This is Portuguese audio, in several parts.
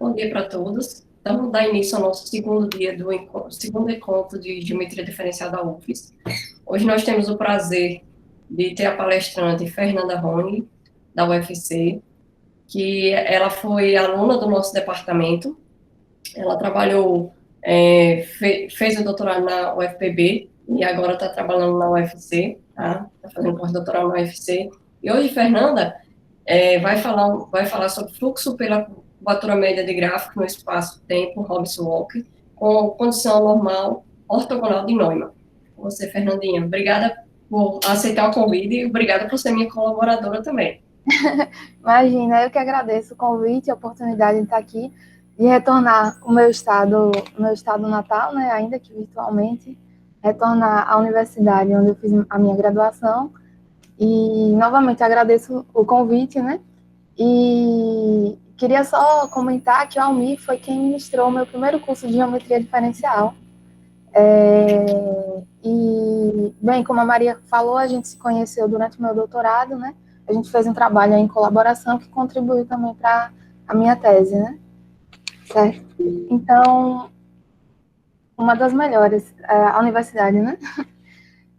Bom dia para todos. Então, vamos dar início ao nosso segundo dia segundo encontro de Geometria Diferencial da UFES. Hoje nós temos o prazer de ter a palestrante Fernanda Rony, da UFC, que ela foi aluna do nosso departamento. Ela trabalhou, fez o doutorado na UFPB e agora está trabalhando na UFC, tá? Está fazendo pós-doutorado na UFC. E hoje, Fernanda, vai falar sobre fluxo pela curvatura média de gráfico no espaço-tempo Hobbes-Walker com condição normal ortogonal de Neumann. Você, Fernandinha, obrigada por aceitar o convite e obrigada por ser minha colaboradora também. Imagina, eu que agradeço o convite, a oportunidade de estar aqui, de retornar o meu estado natal, né, ainda que virtualmente, retornar à universidade onde eu fiz a minha graduação, e novamente agradeço o convite, né, e queria só comentar que o Almir foi quem ministrou o meu primeiro curso de geometria diferencial. E, bem, como a Maria falou, a gente se conheceu durante o meu doutorado, né? A gente fez um trabalho em colaboração que contribuiu também para a minha tese, né? Certo? Então, uma das melhores, a universidade, né?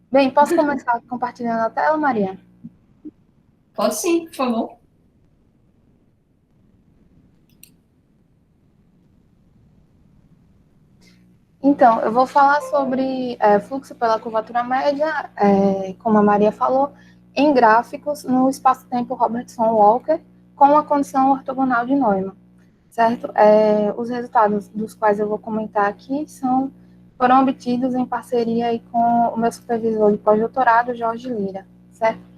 Bem, posso começar compartilhando a tela, Maria? Pode sim, por favor. Então, eu vou falar sobre fluxo pela curvatura média, como a Maria falou, em gráficos no espaço-tempo Robertson-Walker com a condição ortogonal de Neumann, certo? Os resultados dos quais eu vou comentar aqui foram obtidos em parceria aí com o meu supervisor de pós-doutorado, Jorge Lira, certo?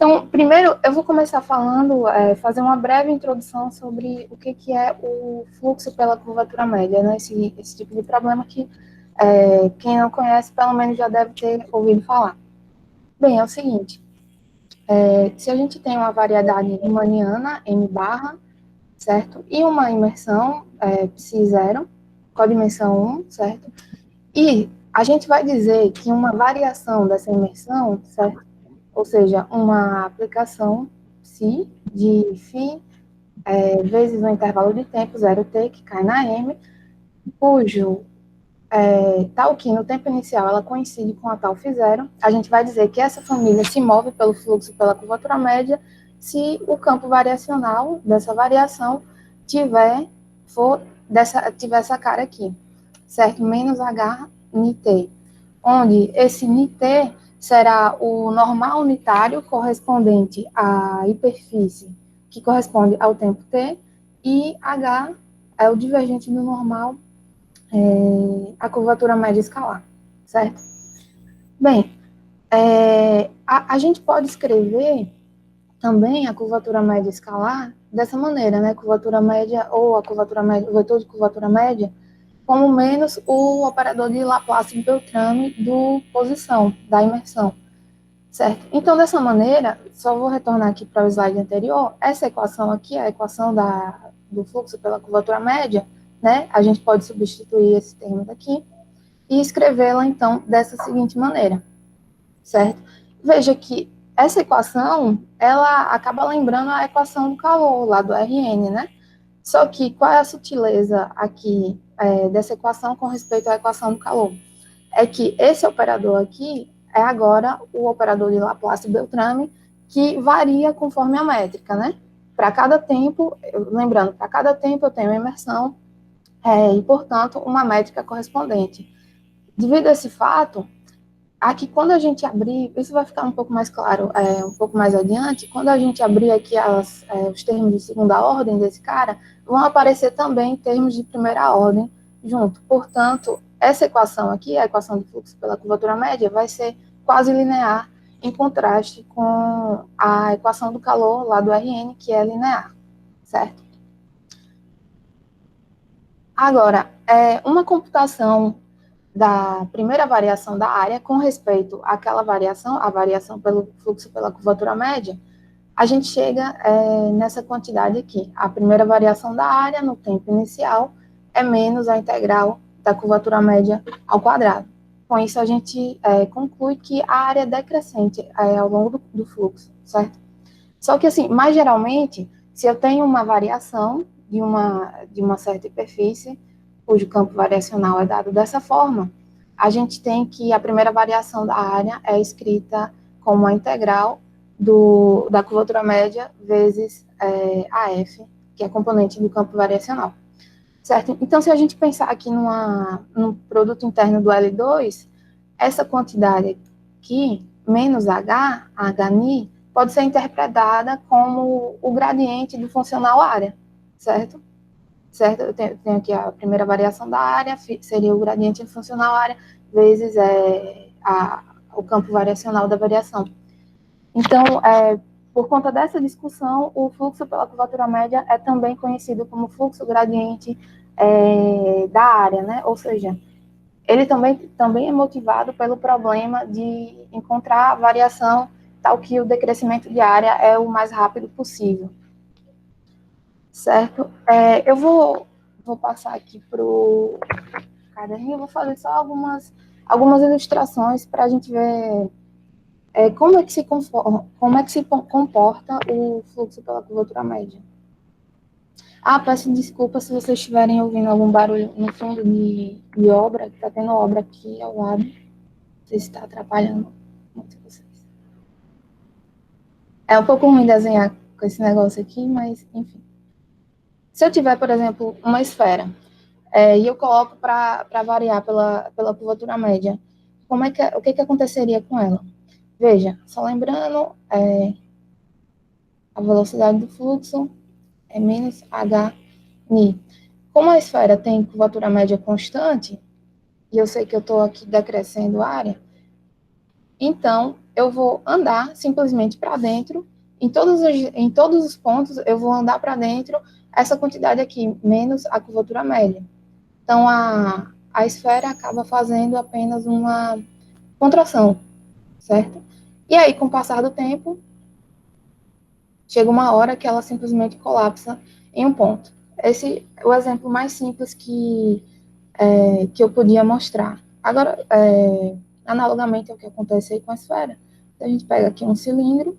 Então, primeiro, eu vou começar falando, fazer uma breve introdução sobre o que é o fluxo pela curvatura média, né? Esse tipo de problema que quem não conhece, pelo menos já deve ter ouvido falar. Bem, é o seguinte, se a gente tem uma variedade riemanniana, M barra, certo? E uma imersão, psi0, com a dimensão 1, certo? E a gente vai dizer que uma variação dessa imersão, certo? Ou seja, uma aplicação psi de φ vezes o intervalo de tempo, 0t, que cai na M, cujo tal que no tempo inicial ela coincide com a tal φ0, a gente vai dizer que essa família se move pelo fluxo pela curvatura média se o campo variacional dessa variação tiver essa cara aqui, certo? Menos h nit, onde esse nit será o normal unitário correspondente à hiperfície, que corresponde ao tempo t, e h é o divergente do normal, a curvatura média escalar, certo? Bem, a gente pode escrever também a curvatura média escalar dessa maneira, né? Curvatura média ou a curvatura média, o vetor de curvatura média, como menos o operador de Laplace-Beltrame do posição, da imersão, certo? Então, dessa maneira, só vou retornar aqui para o slide anterior, essa equação aqui, a equação do fluxo pela curvatura média, né? A gente pode substituir esse termo daqui e escrevê-la, então, dessa seguinte maneira, certo? Veja que essa equação, ela acaba lembrando a equação do calor, lá do Rn, né? Só que qual é a sutileza aqui dessa equação com respeito à equação do calor? É que esse operador aqui é agora o operador de Laplace-Beltrame, que varia conforme a métrica, né? Para cada tempo, lembrando, para cada tempo eu tenho uma imersão e, portanto, uma métrica correspondente. Devido a esse fato, aqui quando a gente abrir, isso vai ficar um pouco mais claro um pouco mais adiante, quando a gente abrir aqui os termos de segunda ordem desse cara, vão aparecer também termos de primeira ordem junto. Portanto, essa equação aqui, a equação de fluxo pela curvatura média, vai ser quase linear, em contraste com a equação do calor lá do Rn, que é linear, certo? Agora, uma computação da primeira variação da área com respeito àquela variação, a variação pelo fluxo pela curvatura média, a gente chega nessa quantidade aqui. A primeira variação da área no tempo inicial é menos a integral da curvatura média ao quadrado. Com isso, a gente conclui que a área é decrescente ao longo do fluxo, certo? Só que, assim, mais geralmente, se eu tenho uma variação de uma certa hiperfície, cujo campo variacional é dado dessa forma, a gente tem que a primeira variação da área é escrita como a integral da curvatura média vezes AF, que é componente do campo variacional. Certo? Então, se a gente pensar aqui num produto interno do L2, essa quantidade aqui, menos H, HNI, pode ser interpretada como o gradiente do funcional área, certo? Certo? Eu tenho aqui a primeira variação da área, seria o gradiente do funcional área, vezes o campo variacional da variação. Então, por conta dessa discussão, o fluxo pela curvatura média é também conhecido como fluxo gradiente da área, né? Ou seja, ele também é motivado pelo problema de encontrar a variação tal que o decrescimento de área é o mais rápido possível. Certo? Eu vou passar aqui para o caderninho, eu vou fazer só algumas ilustrações para a gente ver como é que se comporta o fluxo pela curvatura média. Peço desculpa se vocês estiverem ouvindo algum barulho no fundo de obra, que está tendo obra aqui ao lado. Não sei se está atrapalhando muito vocês. É um pouco ruim desenhar com esse negócio aqui, mas enfim. Se eu tiver, por exemplo, uma esfera, e eu coloco para variar pela curvatura média, o que aconteceria com ela? Veja, só lembrando, a velocidade do fluxo é menos HNI. Como a esfera tem curvatura média constante, e eu sei que eu estou aqui decrescendo a área, então eu vou andar simplesmente para dentro, em todos os pontos eu vou andar para dentro essa quantidade aqui, menos a curvatura média. Então a esfera acaba fazendo apenas uma contração, certo? E aí, com o passar do tempo, chega uma hora que ela simplesmente colapsa em um ponto. Esse é o exemplo mais simples que eu podia mostrar. Agora, analogamente ao que acontece aí com a esfera, a gente pega aqui um cilindro,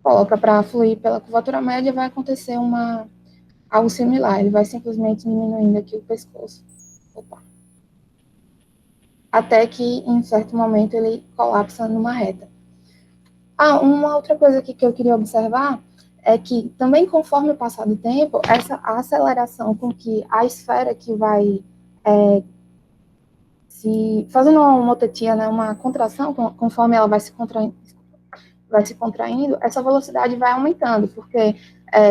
coloca para fluir pela curvatura média, vai acontecer algo similar, ele vai simplesmente diminuindo aqui o pescoço. Até que, em certo momento, ele colapsa numa reta. Uma outra coisa aqui que eu queria observar é que, também conforme o passar do tempo, a aceleração com que a esfera que vai fazendo uma homotetia, né, uma contração, conforme ela vai se contraindo, essa velocidade vai aumentando, porque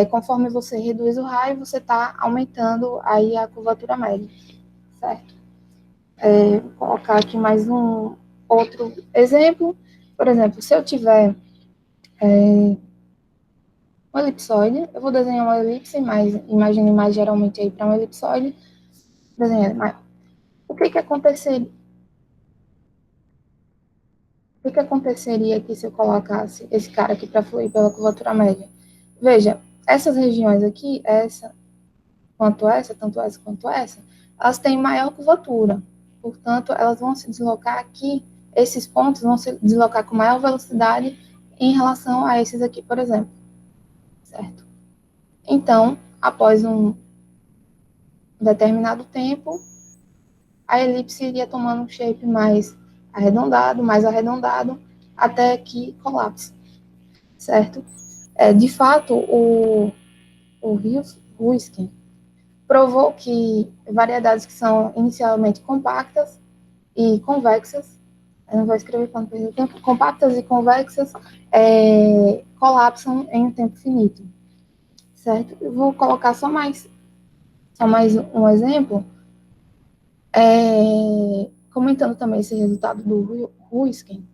conforme você reduz o raio, você está aumentando aí a curvatura média, certo? Vou colocar aqui mais um outro exemplo. Por exemplo, se eu tiver uma elipsoide, eu vou desenhar uma elipse, mas imagine mais geralmente aí para uma elipsoide, desenhando maior. O que aconteceria aqui se eu colocasse esse cara aqui para fluir pela curvatura média? Veja, essas regiões aqui, tanto essa quanto essa, elas têm maior curvatura. Portanto, elas vão se deslocar aqui, esses pontos vão se deslocar com maior velocidade em relação a esses aqui, por exemplo. Certo? Então, após um determinado tempo, a elipse iria tomando um shape mais arredondado, até que colapse. Certo? De fato, o Huisken provou que variedades que são inicialmente compactas e convexas, eu não vou escrever para não perder tempo, compactas e convexas colapsam em um tempo finito, certo? Eu vou colocar só mais um exemplo, comentando também esse resultado do Huisken.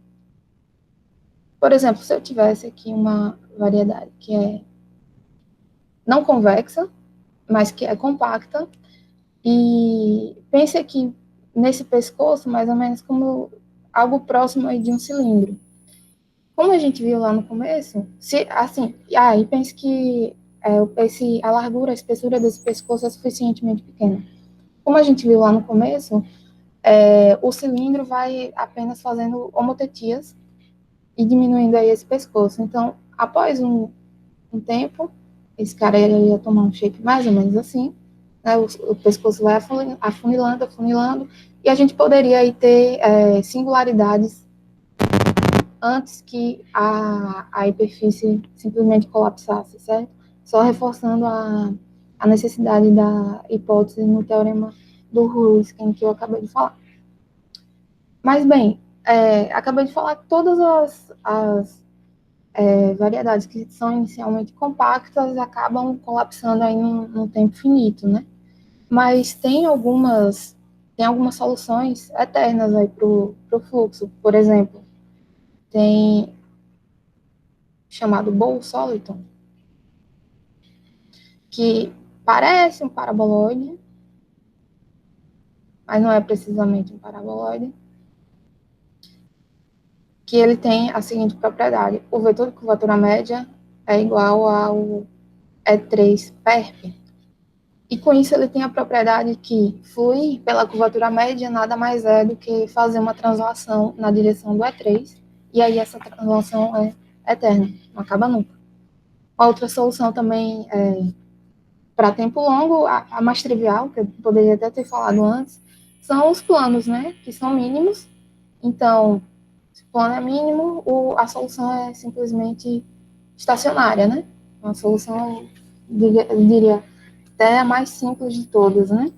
Por exemplo, se eu tivesse aqui uma variedade que é não convexa, mas que é compacta, e pense aqui nesse pescoço, mais ou menos como algo próximo aí de um cilindro. Como a gente viu lá no começo, e pense que a largura, a espessura desse pescoço é suficientemente pequena. Como a gente viu lá no começo, o cilindro vai apenas fazendo homotetias e diminuindo aí esse pescoço. Então, após um tempo, esse cara ia tomar um shape mais ou menos assim, né? O pescoço vai afunilando, afunilando, e a gente poderia aí ter singularidades antes que a hiperfície simplesmente colapsasse, certo? Só reforçando a necessidade da hipótese no teorema do Ruiskin que eu acabei de falar. Mas, bem, acabei de falar que todas as variedades que são inicialmente compactas acabam colapsando aí num tempo finito, né? Mas tem algumas soluções eternas aí para o fluxo. Por exemplo, tem chamado Bose-Soliton, que parece um paraboloide, mas não é precisamente um paraboloide, que ele tem a seguinte propriedade: o vetor de curvatura média é igual ao E3 perp. E com isso ele tem a propriedade que fluir pela curvatura média nada mais é do que fazer uma translação na direção do E3, e aí essa translação é eterna, não acaba nunca. Outra solução também para tempo longo, a mais trivial, que eu poderia até ter falado antes, são os planos, né, que são mínimos. Então, se o plano é mínimo, a solução é simplesmente estacionária, né? Uma solução, eu diria, até a mais simples de todas, né?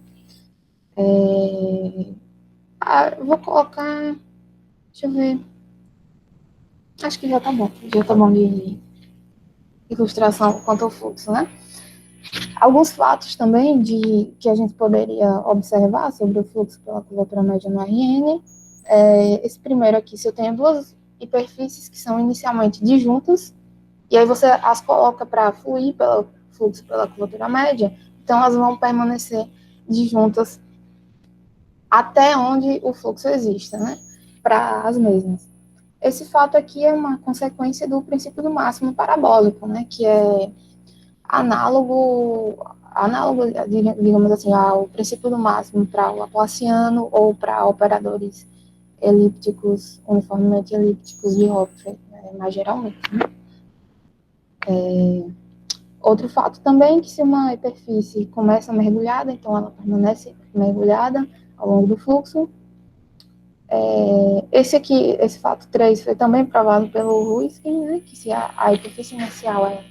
Vou colocar, deixa eu ver, acho que já tá bom de ilustração quanto ao fluxo, né? Alguns fatos também que a gente poderia observar sobre o fluxo pela curvatura média no RN. Esse primeiro aqui, se eu tenho duas hiperfícies que são inicialmente disjuntas, e aí você as coloca para fluir pelo fluxo pela curvatura média, então elas vão permanecer disjuntas até onde o fluxo exista, né? Para as mesmas. Esse fato aqui é uma consequência do princípio do máximo parabólico, né? Que é análogo, digamos assim, ao princípio do máximo para o Laplaciano ou para operadores elípticos, uniformemente elípticos de Hopf, mais geralmente. Né? Outro fato também é que se uma hiperfície começa mergulhada, então ela permanece mergulhada ao longo do fluxo. Esse fato 3 foi também provado pelo Ruiskin, né, que se a hiperfície inicial é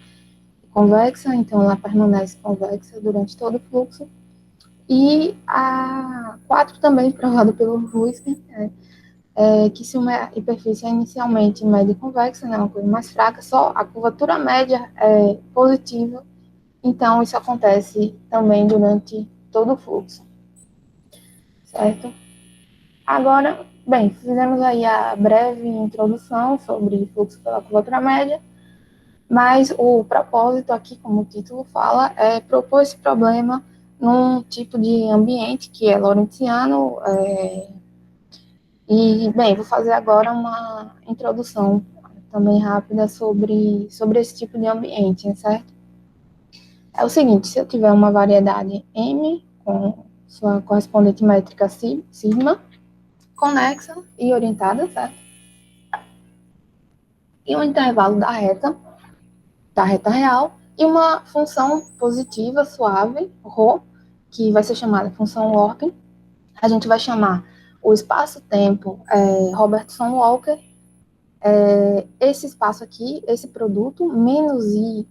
convexa, então ela permanece convexa durante todo o fluxo. E a 4 também provado pelo Ruiskin, que se uma hiperfície é inicialmente média e convexa, né, uma coisa mais fraca, só a curvatura média é positiva, então isso acontece também durante todo o fluxo, certo? Agora, bem, fizemos aí a breve introdução sobre fluxo pela curvatura média, mas o propósito aqui, como o título fala, é propor esse problema num tipo de ambiente que é lorentziano, e, bem, vou fazer agora uma introdução também rápida sobre esse tipo de ambiente, certo? É o seguinte, se eu tiver uma variedade M com sua correspondente métrica sigma, conexa e orientada, certo? E um intervalo da reta real, e uma função positiva suave, ρ, que vai ser chamada função Orpen. A gente vai chamar o espaço-tempo Robertson-Walker. Esse espaço aqui, esse produto, menos i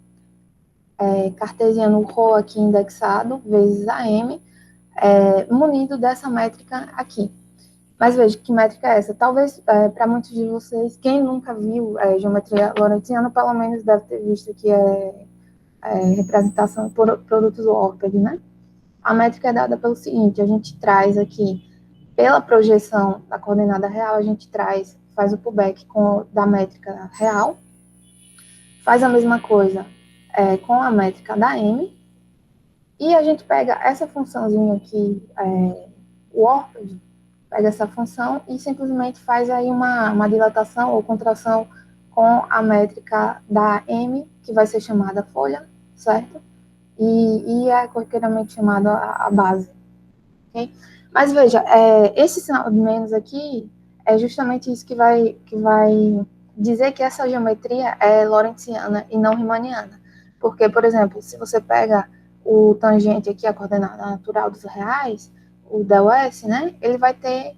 cartesiano ρ aqui indexado, vezes AM, munido dessa métrica aqui. Mas veja, que métrica é essa? Talvez, para muitos de vocês, quem nunca viu geometria lorentziana, pelo menos deve ter visto que representação por produtos Orped, né? A métrica é dada pelo seguinte: a gente traz aqui, pela projeção da coordenada real, a gente faz o pullback da métrica real, faz a mesma coisa com a métrica da M, e a gente pega essa funçãozinha aqui, o Orped, pega essa função e simplesmente faz aí uma dilatação ou contração com a métrica da M, que vai ser chamada folha, certo? E é corriqueiramente chamada a base. Okay? Mas veja, esse sinal de menos aqui é justamente isso que vai dizer que essa geometria é lorentziana e não riemanniana. Porque, por exemplo, se você pega o tangente aqui, a coordenada natural dos reais, o del S, né, ele vai ter,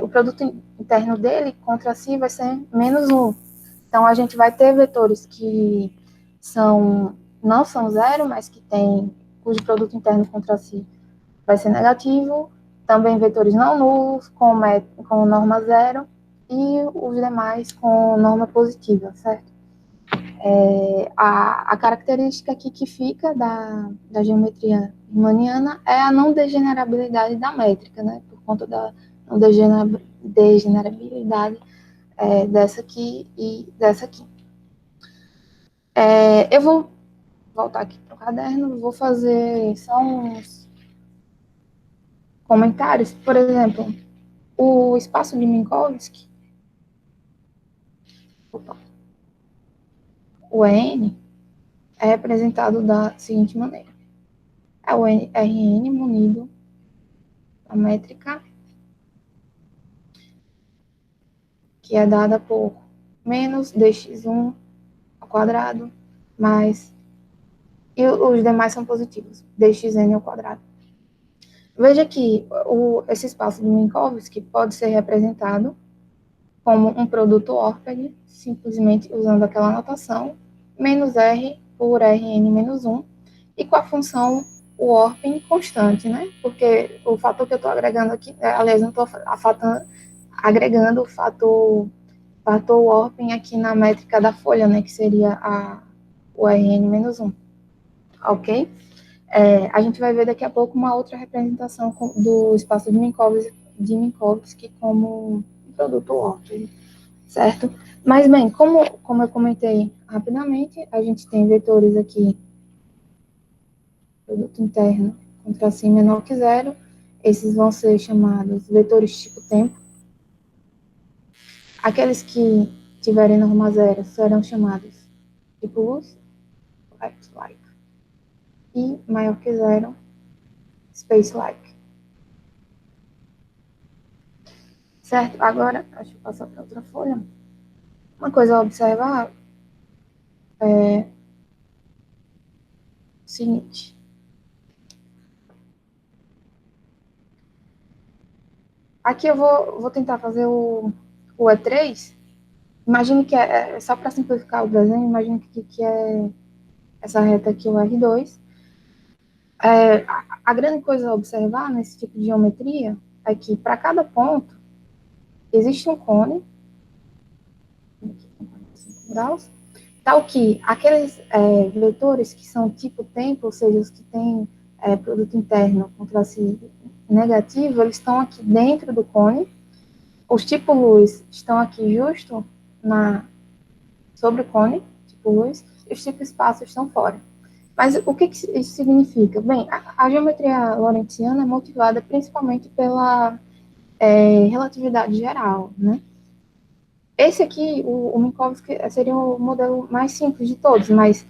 o produto interno dele contra si vai ser menos 1. Então, a gente vai ter vetores que não são zero, mas que tem, cujo produto interno contra si vai ser negativo, também vetores não nulos, com norma zero, e os demais com norma positiva, certo? A característica aqui que fica da geometria riemanniana é a não degenerabilidade da métrica, né? Por conta da não degenerabilidade dessa aqui e dessa aqui. Eu vou voltar aqui para o caderno, vou fazer só uns comentários. Por exemplo, o espaço de Minkowski, o EN, é representado da seguinte maneira. É o Rn munido a métrica que é dada por menos dx1 ao quadrado, mais, e os demais são positivos, dxn ao quadrado. Veja que esse espaço de Minkowski pode ser representado como um produto Orped, simplesmente usando aquela notação, menos R por Rn menos 1, e com a função o Orpen constante, né? Porque o fator que eu estou agregando aqui, aliás, não estou agregando o fator Orpen aqui na métrica da folha, né? Que seria o Rn menos 1, ok? A gente vai ver daqui a pouco uma outra representação do espaço de Minkowski como um produto Orpen, certo? Mas, bem, como eu comentei rapidamente, a gente tem vetores aqui, produto interno contra si menor que zero, esses vão ser chamados vetores tipo tempo. Aqueles que tiverem norma zero serão chamados tipo luz, like, e maior que zero, space-like. Certo? Agora, deixa eu passar para outra folha. Uma coisa a observar é o seguinte. Aqui eu vou tentar fazer o E3. Imagine que só para simplificar o desenho, imagine que é essa reta aqui, o R2. A grande coisa a observar nesse tipo de geometria é que para cada ponto existe um cone, aqui com 45 graus, tal que aqueles vetores que são tipo tempo, ou seja, os que têm produto interno contra si negativo, eles estão aqui dentro do cone. Os tipo luz estão aqui justo sobre o cone, tipo luz, e os tipo espaço estão fora. Mas o que isso significa? Bem, a geometria lorentziana é motivada principalmente pela relatividade geral, né? Esse aqui, o Minkowski, seria o modelo mais simples de todos, mas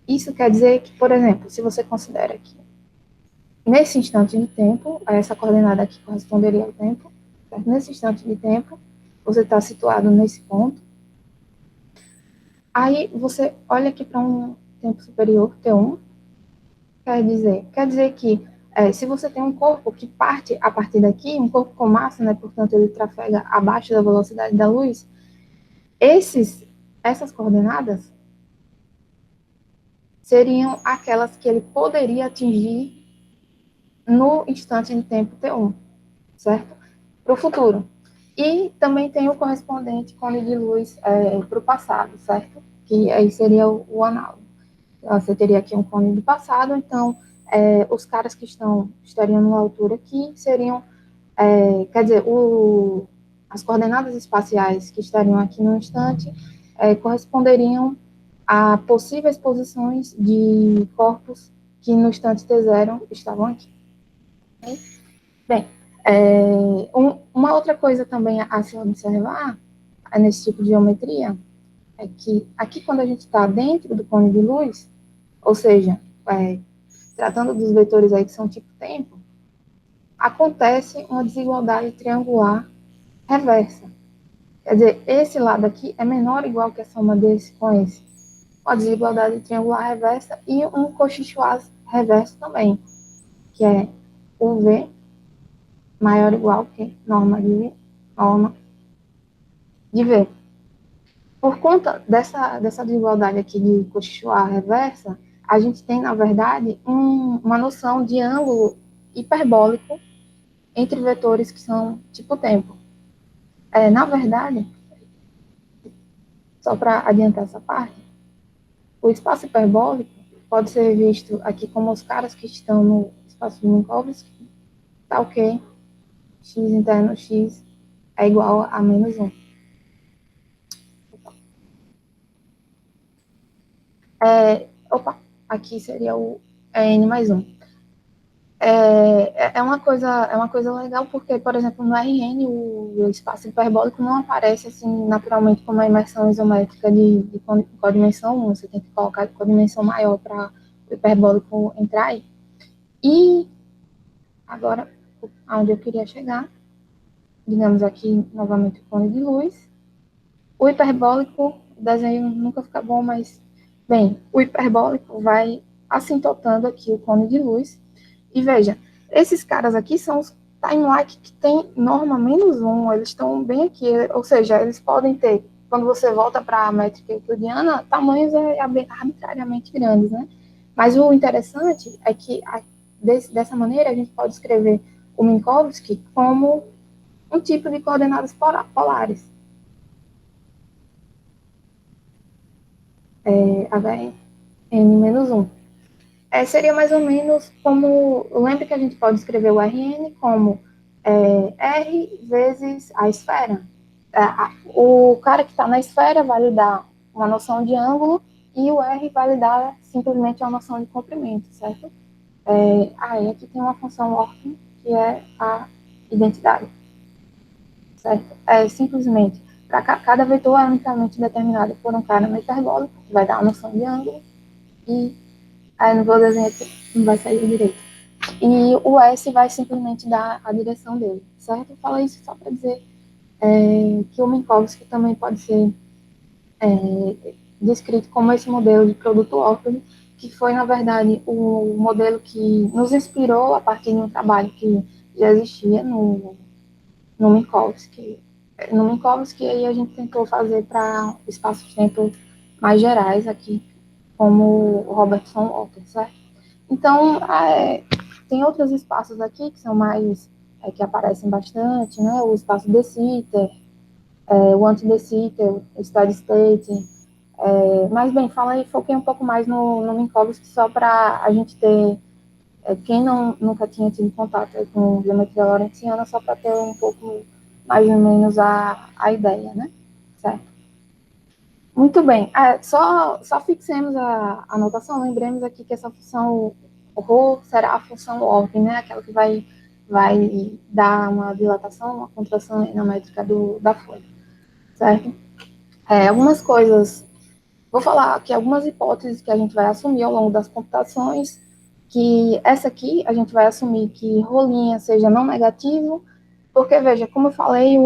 isso quer dizer que, por exemplo, se você considera que nesse instante de tempo, essa coordenada aqui corresponderia ao tempo, certo? Nesse instante de tempo, você está situado nesse ponto, aí você olha aqui para um tempo superior, T1, quer dizer que se você tem um corpo que parte a partir daqui, um corpo com massa, né, portanto ele trafega abaixo da velocidade da luz, essas coordenadas seriam aquelas que ele poderia atingir no instante de tempo T1, certo? Para o futuro. E também tem o correspondente cone de luz para o passado, certo? Que aí seria o análogo. Você teria aqui um cone do passado, então os caras que estariam numa altura aqui seriam, quer dizer, as coordenadas espaciais que estariam aqui no instante corresponderiam a possíveis posições de corpos que no instante T0 estavam aqui. Bem, uma outra coisa também a se observar nesse tipo de geometria é que aqui quando a gente está dentro do cone de luz, ou seja, tratando dos vetores aí que são tipo tempo, acontece uma desigualdade triangular reversa. Quer dizer, esse lado aqui é menor ou igual que a soma desse com esse. Uma desigualdade triangular reversa e um cochichoase reverso também, que é o V maior ou igual que norma de V. Por conta dessa desigualdade aqui de cochichoar reversa, a gente tem, na verdade, uma noção de ângulo hiperbólico entre vetores que são tipo tempo. Na verdade, só para adiantar essa parte, o espaço hiperbólico pode ser visto aqui como os caras que estão no espaço de Minkowski, tá ok, x interno x é igual a menos 1. Aqui seria o n mais 1. É uma coisa legal porque, por exemplo, no RN o espaço hiperbólico não aparece assim naturalmente como a imersão isométrica de codimensão 1, você tem que colocar codimensão maior para o hiperbólico entrar aí. E agora, aonde eu queria chegar, digamos aqui novamente o cone de luz, o hiperbólico, o desenho nunca fica bom, mas, bem, o hiperbólico vai assintotando aqui o cone de luz. E veja, esses caras aqui são os time-like que tem norma menos 1, eles estão bem aqui, ou seja, eles podem ter, quando você volta para a métrica euclidiana, tamanhos arbitrariamente grandes, né? Mas o interessante é que, dessa maneira, a gente pode escrever o Minkowski como um tipo de coordenadas polares. Hn-1. Seria mais ou menos como, lembra que a gente pode escrever o Rn como R vezes a esfera. O cara que está na esfera vai lhe dar uma noção de ângulo e o R vai lhe dar simplesmente uma noção de comprimento, certo? Aí aqui tem uma função ortho, que é a identidade, certo? Simplesmente, para cada vetor é unicamente determinado por um cara no hiperbólico, que vai dar uma noção de ângulo, e aí não vou desenhar aqui, não vai sair direito. E o S vai simplesmente dar a direção dele, certo? Eu falo isso só para dizer que o Minkowski também pode ser descrito como esse modelo de produto óptimo, que foi, na verdade, o modelo que nos inspirou a partir de um trabalho que já existia no Minkowski. No Minkowski, aí a gente tentou fazer para espaços-tempo mais gerais aqui, como o Robertson Walker, certo? Então, tem outros espaços aqui que são mais, que aparecem bastante, né? O espaço de Sitter, o anti-de Sitter, o steady state. Mas, bem, foquei um pouco mais no Minkowski, só para a gente ter, quem nunca tinha tido contato com geometria lorentziana, só para ter um pouco mais ou menos a ideia, né? Certo? Muito bem. Só fixemos a notação, lembremos aqui que essa função ρ será a função ordem, né? Aquela que vai dar uma dilatação, uma contração enométrica da folha, certo? Algumas coisas, vou falar aqui algumas hipóteses que a gente vai assumir ao longo das computações, que essa aqui a gente vai assumir que rolinha seja não negativo, porque, veja, como eu falei,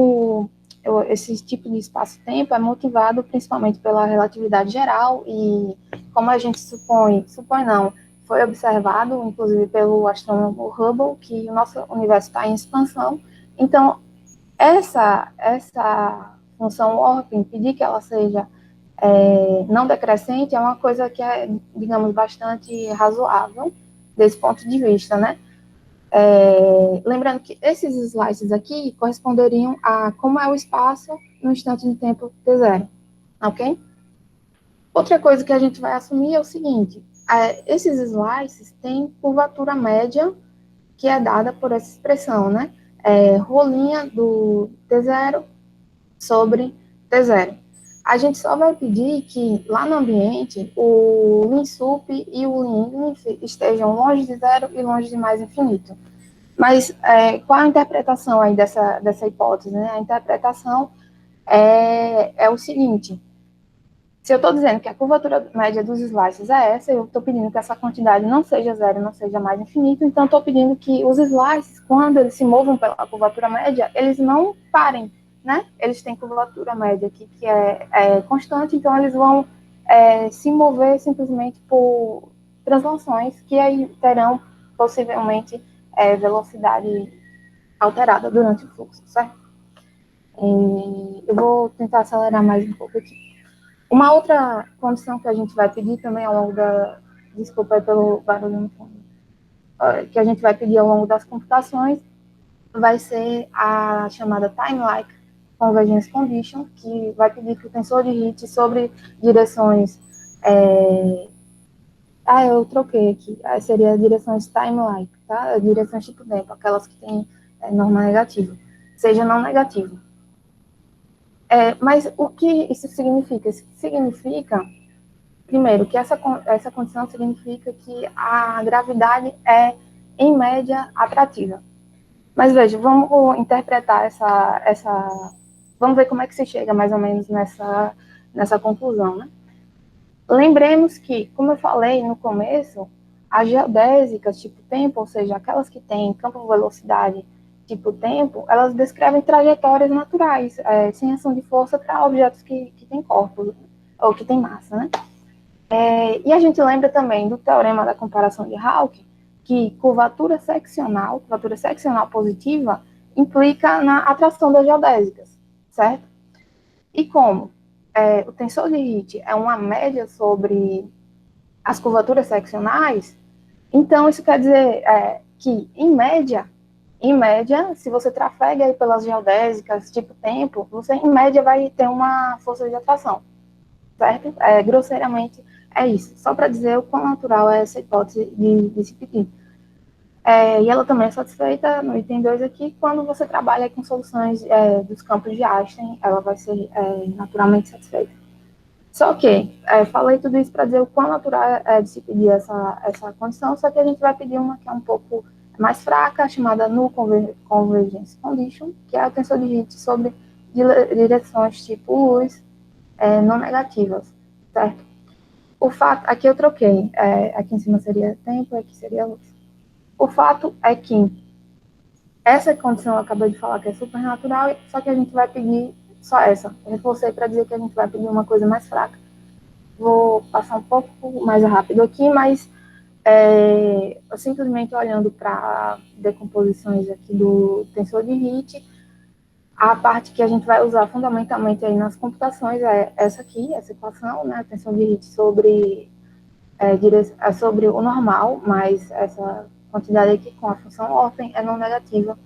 esse tipo de espaço-tempo é motivado principalmente pela relatividade geral e, como a gente supõe não, foi observado, inclusive pelo astrônomo Hubble, que o nosso universo está em expansão. Então, essa função warp, impedir que ela seja não decrescente, é uma coisa que é, digamos, bastante razoável desse ponto de vista, né? Lembrando que esses slices aqui corresponderiam a como é o espaço no instante de tempo t0, ok? Outra coisa que a gente vai assumir é o seguinte, esses slices têm curvatura média que é dada por essa expressão, né? Rolinha do t0 sobre t0. A gente só vai pedir que lá no ambiente o linsup e o linif estejam longe de zero e longe de mais infinito. Mas qual a interpretação aí dessa hipótese? Né? A interpretação é o seguinte: se eu estou dizendo que a curvatura média dos slices é essa, eu estou pedindo que essa quantidade não seja zero, não seja mais infinito, então estou pedindo que os slices, quando eles se movam pela curvatura média, eles não parem né? Eles têm curvatura média aqui, que é constante, então eles vão se mover simplesmente por translações que aí terão possivelmente velocidade alterada durante o fluxo, certo? Eu vou tentar acelerar mais um pouco aqui. Uma outra condição que a gente vai pedir também ao longo da... Desculpa aí pelo barulho no fundo. Que a gente vai pedir ao longo das computações vai ser a chamada Time-like Convergence Condition, que vai pedir que o tensor de Hit sobre direções... eu troquei aqui. Seria direções time-like, tá? Direções tipo tempo, aquelas que têm norma negativa. Seja não negativo. Mas o que isso significa? Isso significa, primeiro, que essa condição significa que a gravidade é, em média, atrativa. Mas veja, vamos interpretar vamos ver como é que se chega mais ou menos nessa conclusão, né? Lembremos que, como eu falei no começo, as geodésicas tipo tempo, ou seja, aquelas que têm campo-velocidade tipo tempo, elas descrevem trajetórias naturais, sem ação de força para objetos que têm corpos, ou que têm massa, né? E a gente lembra também do teorema da comparação de Hawking, que curvatura seccional positiva, implica na atração das geodésicas, certo? E como o tensor de Hit é uma média sobre as curvaturas seccionais, então isso quer dizer que, em média, se você trafega aí pelas geodésicas, tipo tempo, você, em média, vai ter uma força de atração, certo? Grosseiramente, é isso. Só para dizer o quão natural é essa hipótese de se pedir. E ela também é satisfeita, no item 2 aqui, quando você trabalha com soluções dos campos de Einstein, ela vai ser naturalmente satisfeita. Só que, falei tudo isso para dizer o quão natural é de se pedir essa condição, só que a gente vai pedir uma que é um pouco mais fraca, chamada Null Convergence Condition, que é a tensor de Hit sobre direções tipo luz não negativas, certo? O fato, aqui eu troquei, aqui em cima seria tempo, aqui seria luz. O fato é que essa condição eu acabei de falar que é supernatural, só que a gente vai pedir só essa. Eu reforcei para dizer que a gente vai pedir uma coisa mais fraca. Vou passar um pouco mais rápido aqui, mas simplesmente olhando para decomposições aqui do tensor de Hit, a parte que a gente vai usar fundamentalmente aí nas computações é essa aqui, essa equação, né, tensor de Hit sobre o normal, mas essa quantidade aqui com a função ordem é não negativa,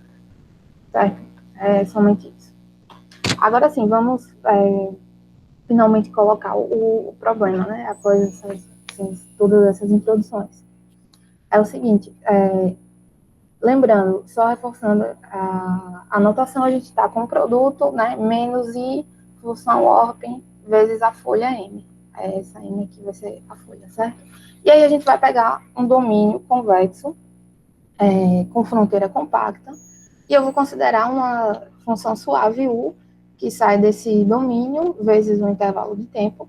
certo? É somente isso. Agora sim, vamos finalmente colocar o problema, né, após todas essas introduções. É o seguinte, lembrando, só reforçando a notação, a gente está com o produto, né, menos I, função ordem, vezes a folha M. Essa M aqui vai ser a folha, certo? E aí a gente vai pegar um domínio convexo, com fronteira compacta, e eu vou considerar uma função suave U, que sai desse domínio, vezes o intervalo de tempo,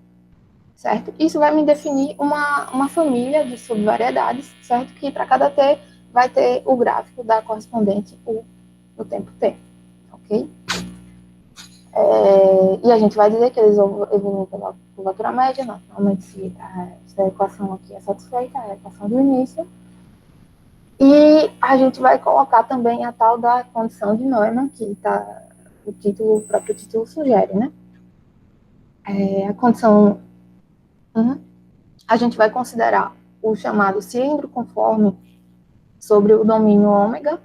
certo? Isso vai me definir uma família de subvariedades, certo? Que para cada T vai ter o gráfico da correspondente U no tempo T, ok? E a gente vai dizer que eles evoluem pela curvatura média, naturalmente, se a equação aqui é satisfeita, é a equação do início. E a gente vai colocar também a tal da condição de Neumann, que o próprio título sugere, né? A condição... A gente vai considerar o chamado cilindro conforme sobre o domínio ômega,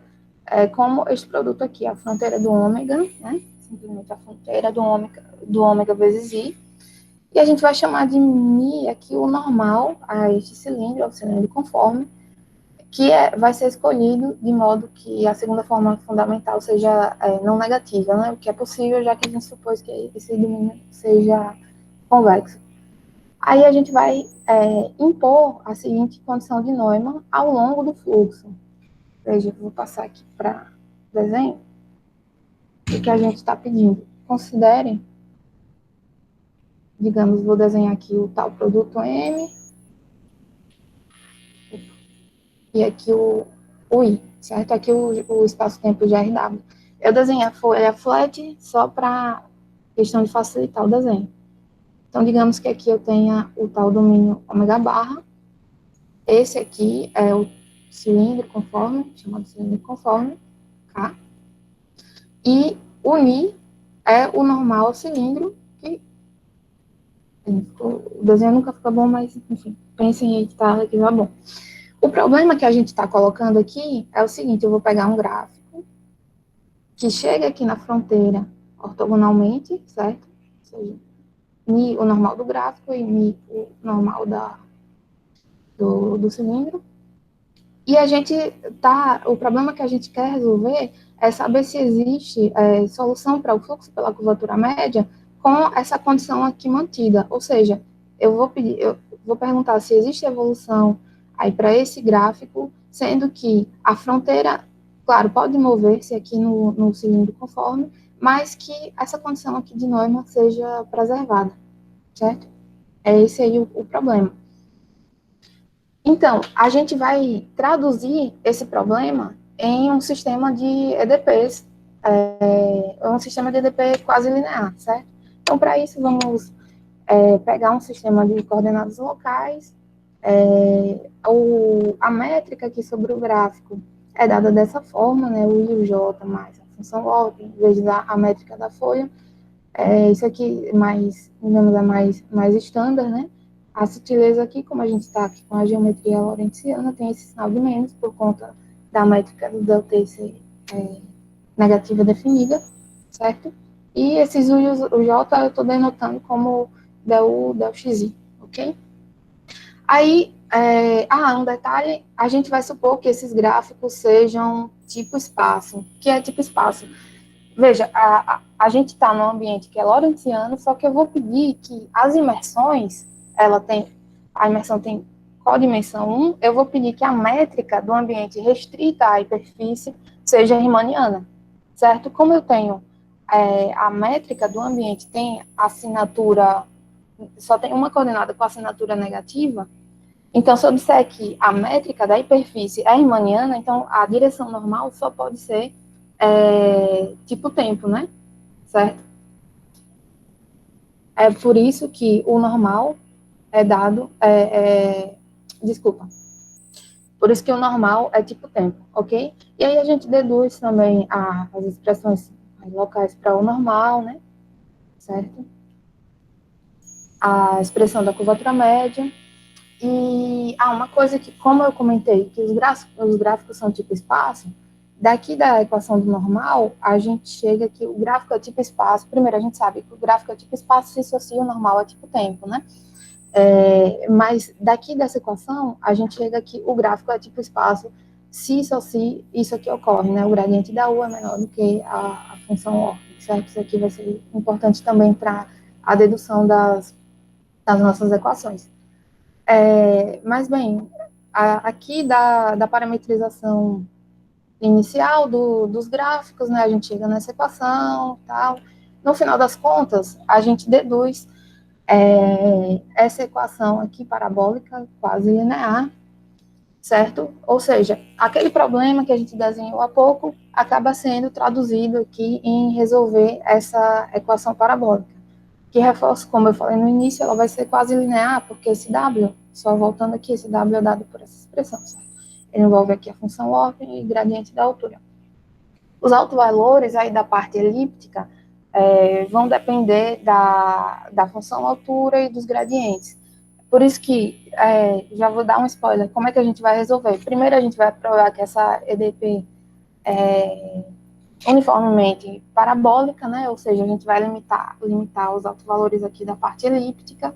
como este produto aqui, a fronteira do ômega, né? Simplesmente a fronteira do ômega vezes I. E a gente vai chamar de μ aqui o normal a este cilindro, ao cilindro conforme, que vai ser escolhido de modo que a segunda forma fundamental seja não negativa, né? O que é possível, já que a gente supôs que esse domínio seja convexo. Aí a gente vai impor a seguinte condição de Neumann ao longo do fluxo. Veja, vou passar aqui para desenho. O que a gente está pedindo? Considerem, digamos, vou desenhar aqui o tal produto M, e aqui o I, certo? Aqui o espaço-tempo de RW. Eu desenhei a folha flat só para questão de facilitar o desenho. Então, digamos que aqui eu tenha o tal domínio ômega barra. Esse aqui é o cilindro conforme, chamado cilindro conforme, tá? E o Mi é o normal cilindro, que o desenho nunca fica bom, mas, enfim, pensem aí que tá bom. O problema que a gente está colocando aqui é o seguinte, eu vou pegar um gráfico que chega aqui na fronteira ortogonalmente, certo? Ou seja, Mi, o normal do gráfico, e Mi, o normal do cilindro. E a gente o problema que a gente quer resolver é saber se existe solução para o fluxo pela curvatura média com essa condição aqui mantida. Ou seja, eu vou perguntar se existe evolução aí para esse gráfico, sendo que a fronteira, claro, pode mover-se aqui no cilindro conforme, mas que essa condição aqui de Neumann seja preservada, certo? É esse aí o problema. Então, a gente vai traduzir esse problema em um sistema de EDPs, um sistema de EDP quase linear, certo? Então, para isso, vamos pegar um sistema de coordenadas locais, a métrica aqui sobre o gráfico é dada dessa forma, né, o I e o J mais a função log, vezes a métrica da folha. Isso aqui digamos, é mais estándar, né? A sutileza aqui, como a gente está aqui com a geometria lorentziana, tem esse sinal de menos por conta da métrica do delta ser negativa definida, certo? E esses U e o J eu estou denotando como del xi, ok? Aí, um detalhe, a gente vai supor que esses gráficos sejam tipo espaço. O que é tipo espaço? Veja, a gente está num ambiente que é lorentziano, só que eu vou pedir que as imersões, a imersão tem codimensão 1, eu vou pedir que a métrica do ambiente restrita à hiperfície seja riemanniana, certo? Como eu tenho a métrica do ambiente tem assinatura, só tem uma coordenada com assinatura negativa, então se eu disser que a métrica da hiperfície é riemanniana, então a direção normal só pode ser tipo tempo, né? Certo? É por isso que o normal é dado, desculpa, por isso que o normal é tipo tempo, ok? E aí a gente deduz também as expressões locais para o normal, né? Certo? A expressão da curvatura média. E uma coisa que, como eu comentei, que os gráficos são tipo espaço, daqui da equação do normal, a gente chega que o gráfico é tipo espaço. Primeiro, a gente sabe que o gráfico é tipo espaço se associa o normal a tipo tempo, né? Mas daqui dessa equação, a gente chega que o gráfico é tipo espaço se associa isso aqui ocorre, né? O gradiente da U é menor do que a função O, certo? Isso aqui vai ser importante também para a dedução das nossas equações. Mas, bem, aqui da parametrização inicial dos gráficos, né, a gente chega nessa equação, tal. No final das contas, a gente deduz essa equação aqui parabólica quase linear, certo? Ou seja, aquele problema que a gente desenhou há pouco acaba sendo traduzido aqui em resolver essa equação parabólica, que reforça, como eu falei no início, ela vai ser quase linear, porque esse W, só voltando aqui, esse W é dado por essa expressão, certo? Ele envolve aqui a função log e gradiente da altura. Os autovalores aí da parte elíptica vão depender da função altura e dos gradientes. Por isso que, já vou dar um spoiler, como é que a gente vai resolver? Primeiro a gente vai provar que essa EDP uniformemente parabólica, né? Ou seja, a gente vai limitar os autovalores aqui da parte elíptica.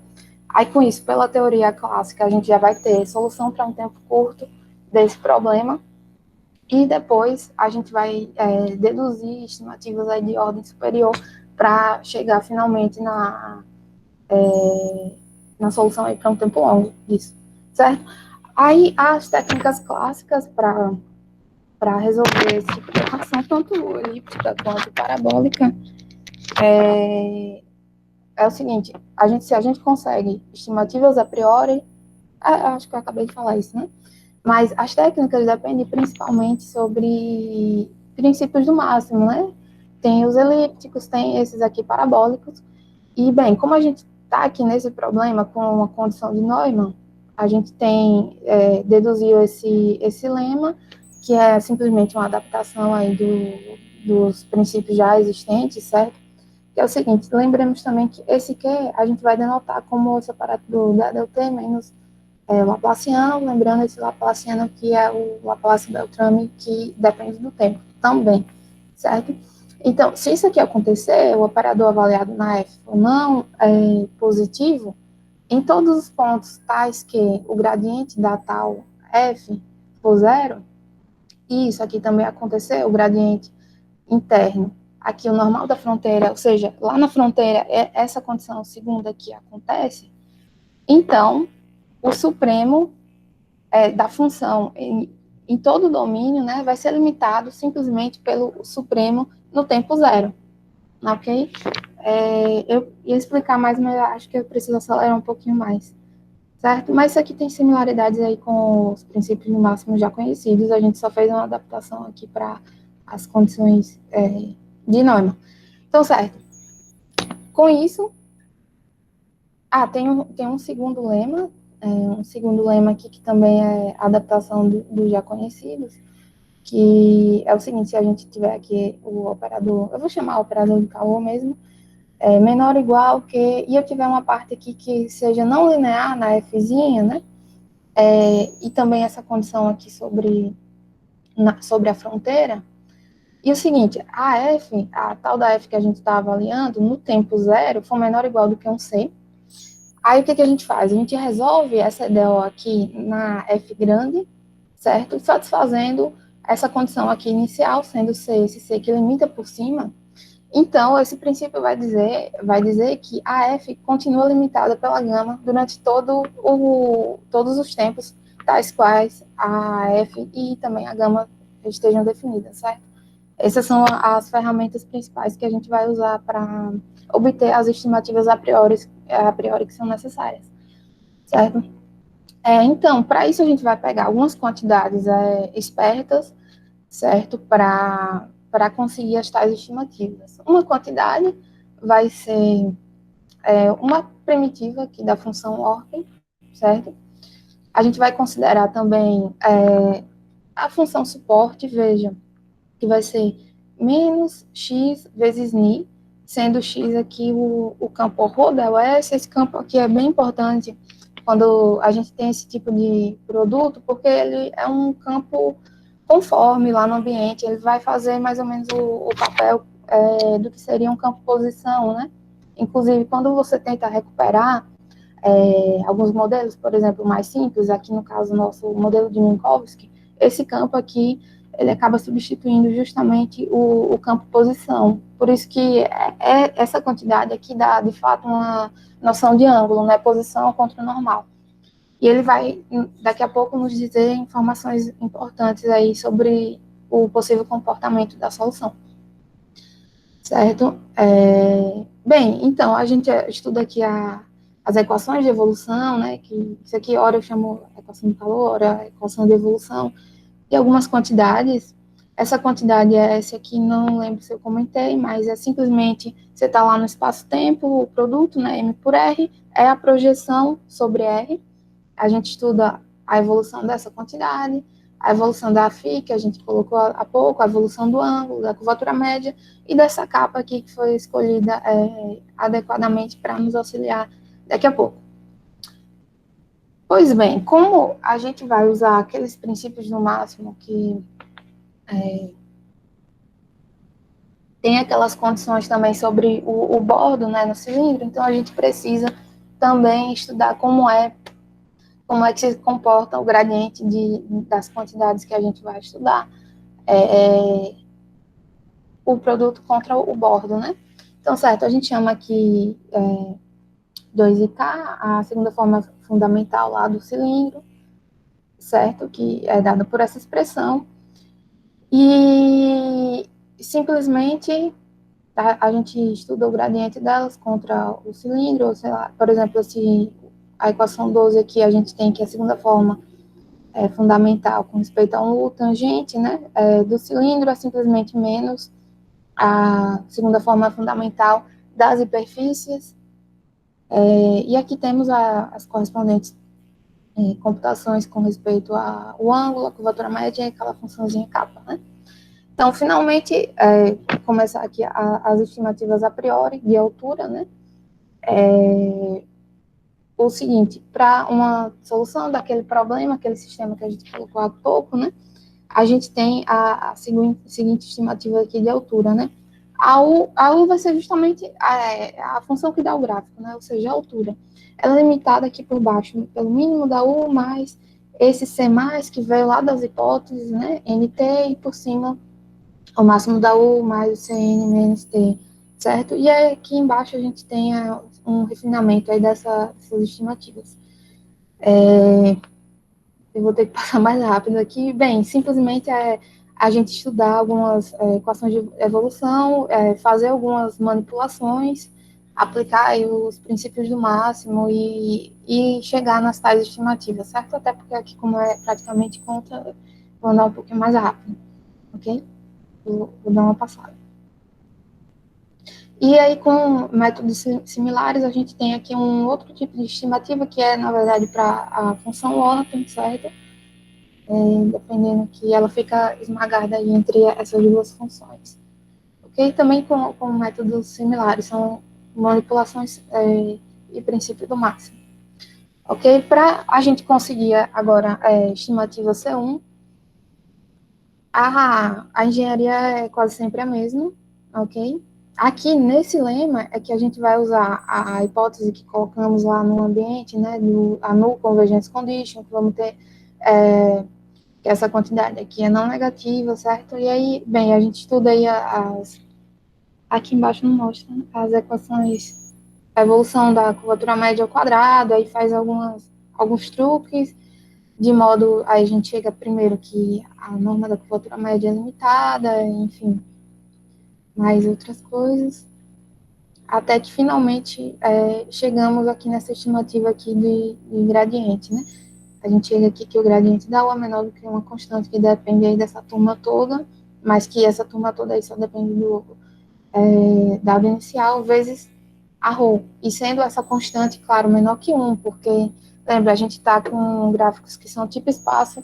Aí, com isso, pela teoria clássica, a gente já vai ter solução para um tempo curto desse problema. E depois a gente vai deduzir estimativas aí de ordem superior para chegar finalmente na solução aí para um tempo longo disso, certo? Aí, as técnicas clássicas para resolver esse tipo de equação, tanto elíptica quanto parabólica, é o seguinte, se a gente consegue estimativas a priori, acho que eu acabei de falar isso, né? Mas as técnicas dependem principalmente sobre princípios do máximo, né? tem os elípticos, tem esses aqui parabólicos. E, bem, como a gente está aqui nesse problema com a condição de Neumann, a gente tem deduziu esse lema, que é simplesmente uma adaptação aí dos princípios já existentes, certo? Que é o seguinte, lembremos também que esse Q a gente vai denotar como esse aparato do Delta menos Laplaciano, lembrando esse Laplaciano que é o Laplace Beltrame, que depende do tempo também, certo? Então, se isso aqui acontecer, o operador avaliado na F for não positivo, em todos os pontos tais que o gradiente da tal F for zero, e isso aqui também acontecer, o gradiente interno, aqui o normal da fronteira, ou seja, lá na fronteira, essa condição segunda que acontece, então, o supremo da função em todo o domínio, né, vai ser limitado simplesmente pelo supremo no tempo zero, ok? Eu ia explicar mais, mas eu acho que eu preciso acelerar um pouquinho mais, certo? Mas isso aqui tem similaridades aí com os princípios de máximo já conhecidos, a gente só fez uma adaptação aqui para as condições de Neumann. Então, certo. Com isso, tem um segundo lema, aqui que também é a adaptação dos já conhecidos, que é o seguinte, se a gente tiver aqui o operador, eu vou chamar o operador de calor mesmo, menor ou igual que, e eu tiver uma parte aqui que seja não linear na Fzinha, né, e também essa condição aqui sobre a fronteira, e o seguinte, a tal da F que a gente está avaliando, no tempo zero, for menor ou igual do que um C, aí o que a gente faz? A gente resolve essa EDO aqui na F grande, certo? Satisfazendo essa condição aqui inicial, sendo C, esse C que limita por cima. Então, esse princípio vai dizer que a F continua limitada pela gama durante todos os tempos, tais quais a F e também a gama estejam definidas, certo? Essas são as ferramentas principais que a gente vai usar para obter as estimativas a priori que são necessárias, certo? Então, para isso a gente vai pegar algumas quantidades espertas, certo? Para conseguir as tais estimativas. Uma quantidade vai ser uma primitiva aqui da função ORP, certo? A gente vai considerar também a função suporte, veja, que vai ser menos x vezes ni, sendo x aqui o campo rodel S. Esse campo aqui é bem importante quando a gente tem esse tipo de produto, porque ele é um campo conforme lá no ambiente, ele vai fazer mais ou menos o papel do que seria um campo posição, né? Inclusive, quando você tenta recuperar alguns modelos, por exemplo, mais simples, aqui no caso nosso o modelo de Minkowski, esse campo aqui, ele acaba substituindo justamente o campo posição. Por isso que essa quantidade aqui dá, de fato, uma noção de ângulo, né? Posição contra o normal. E ele vai, daqui a pouco, nos dizer informações importantes aí sobre o possível comportamento da solução. Certo? Bem, então, a gente estuda aqui as equações de evolução, né? Que isso aqui, ora eu chamo equação de calor, ora equação de evolução, e algumas quantidades. Essa quantidade é essa aqui, não lembro se eu comentei, mas é simplesmente, você está lá no espaço-tempo, o produto, né, M por R, é a projeção sobre R. A gente estuda a evolução dessa quantidade, a evolução da FI, que a gente colocou há pouco, a evolução do ângulo, da curvatura média, e dessa capa aqui que foi escolhida adequadamente para nos auxiliar daqui a pouco. Pois bem, como a gente vai usar aqueles princípios no máximo que tem aquelas condições também sobre o bordo, né, no cilindro, então a gente precisa também estudar como é que se comporta o gradiente das quantidades que a gente vai estudar, o produto contra o bordo, né? Então, certo, a gente chama aqui 2IK, a segunda forma fundamental lá do cilindro, certo? Que é dada por essa expressão. E simplesmente a gente estuda o gradiente delas contra o cilindro, ou sei lá, por exemplo, a equação 12 aqui, a gente tem que a segunda forma fundamental com respeito a um tangente, né, do cilindro é simplesmente menos a segunda forma fundamental das hiperfícies, e aqui temos as correspondentes computações com respeito ao ângulo, a curvatura média e aquela funçãozinha kappa, né? Então, finalmente, começar aqui as estimativas a priori de altura, né? O seguinte, para uma solução daquele problema, aquele sistema que a gente colocou há pouco, né? A gente tem a seguinte estimativa aqui de altura, né? A U vai ser justamente a função que dá o gráfico, né? Ou seja, a altura. Ela é limitada aqui por baixo pelo mínimo da U mais esse C+, que veio lá das hipóteses, né? NT, e por cima o máximo da U mais o CN menos T, certo? E aí aqui embaixo a gente tem um refinamento aí dessas estimativas. Eu vou ter que passar mais rápido aqui. Bem, simplesmente a gente estudar algumas equações de evolução, fazer algumas manipulações, aplicar aí os princípios do máximo e chegar nas tais estimativas, certo? Até porque aqui, como é praticamente conta, vou andar um pouquinho mais rápido, ok? Vou dar uma passada. E aí, com métodos similares, a gente tem aqui um outro tipo de estimativa, que é, na verdade, para a função Orton, certo? Dependendo que ela fica esmagada aí entre essas duas funções. Ok? Também com métodos similares, são manipulações e princípio do máximo. Ok? Para a gente conseguir agora estimativa C1, a engenharia é quase sempre a mesma, ok? Aqui, nesse lema, é que a gente vai usar a hipótese que colocamos lá no ambiente, né, a null convergence condition, que vamos ter que essa quantidade aqui é não negativa, certo? E aí, bem, a gente estuda aí aqui embaixo não mostra, né, as equações, a evolução da curvatura média ao quadrado, aí faz alguns truques, de modo, aí a gente chega primeiro que a norma da curvatura média é limitada, enfim, mais outras coisas, até que finalmente chegamos aqui nessa estimativa aqui de gradiente, né? A gente chega aqui que o gradiente da U é menor do que uma constante que depende aí dessa turma toda, mas que essa turma toda aí só depende do dado inicial, vezes a ρ. E sendo essa constante, claro, menor que 1, porque, lembra, a gente está com gráficos que são tipo espaço,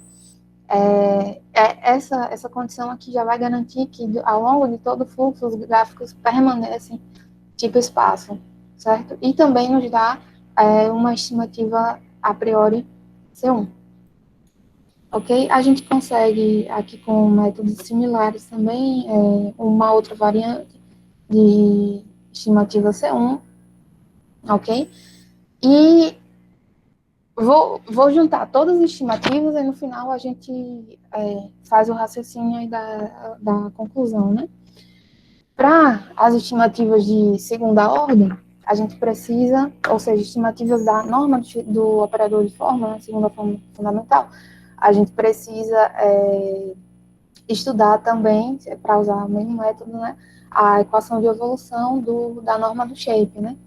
essa condição aqui já vai garantir que ao longo de todo o fluxo os gráficos permanecem tipo espaço, certo? E também nos dá uma estimativa a priori C1. Ok? A gente consegue aqui com métodos similares também uma outra variante de estimativa C1, ok? E vou juntar todas as estimativas e no final a gente faz o raciocínio aí da conclusão, né? Para as estimativas de segunda ordem, a gente precisa, ou seja, estimativas da norma do operador de fórmula, né, segunda forma fundamental, a gente precisa estudar também, para usar o mesmo método, né, a equação de evolução da norma do shape, né?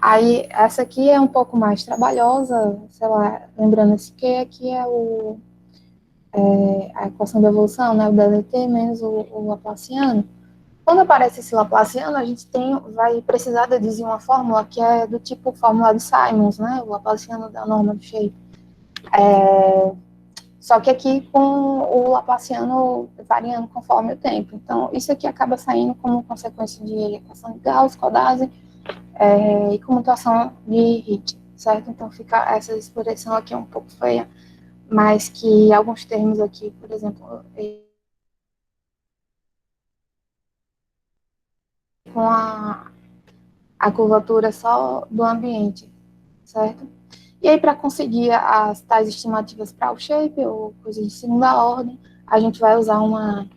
Aí, essa aqui é um pouco mais trabalhosa, sei lá, lembrando esse Q aqui é a equação de evolução, né, o DLT menos o Laplaciano. Quando aparece esse Laplaciano, a gente vai precisar deduzir uma fórmula que é do tipo fórmula de Simons, né, o Laplaciano da norma do shape. Só que aqui com o Laplaciano variando conforme o tempo. Então, isso aqui acaba saindo como consequência de equação de Gauss, Codazzi e comutação de Hit, certo? Então, fica essa expressão aqui um pouco feia, mas que alguns termos aqui, por exemplo, com a curvatura só do ambiente, certo? E aí, para conseguir as tais estimativas para o shape, ou coisa de segunda ordem, a gente vai usar uma